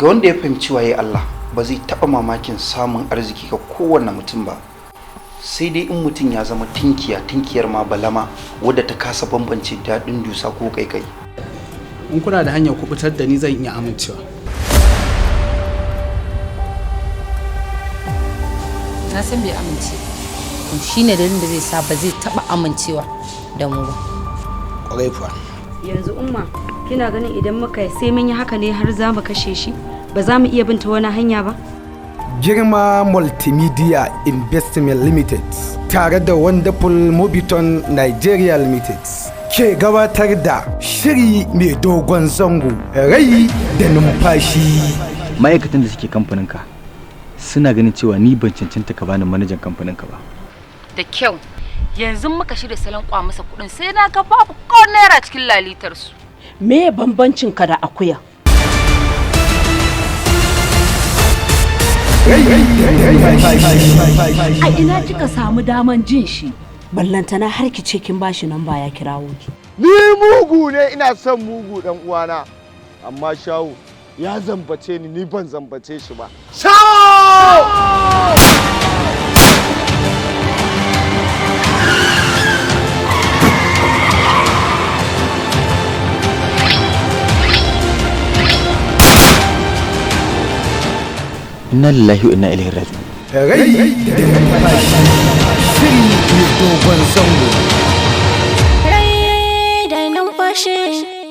ga wanda ya fahimci waye Allah ba zai taɓa mamakin samun arziki ga kowane mutum ba, sai dai in mutum ya zama tinkiyar ma balama wadda ta kasa bambance daɗin dusa ko kaikai. In kuna da hanyar kubutar da ni zan iya amincewa. Na san bai amince, shi ne dalilin da zai sa ba zai taɓa amincewa da mu ba. Ƙwarai kuwa. Yanzu umma kina ganin idan muka sai mun yi haka ne har za mu kashe shi, ba za mu iya binta wani hanya ba? Girma Multimedia Investment Limited tare da Wonderful Mobiton Nigeria Limited ke gabatar da shiri mai dogon zango rai da numfashi. Ma'aikatan da suke kamfaninka suna ganin cewa ni ban cancanta ka bani manajan kamfaninka ba. Da kyau, yanzu muka shirya salon kwa masa kuɗin sai na ga babu ko naira cikin lalitarsu. Me bambancin ka da akuya? A ina kika samu daman jin shi? Ballantana har ki ce kin bashi nan baya kirawo ki. Ni mugu ne, ina son mugu dan uwana. Amma shawo ya zambace ni ban zambace shi ba. Shawo! Inna lillahi wa inna ilaihi raji'un. Rai da numfashi shiri mai dogon zango. Rai da numfashi.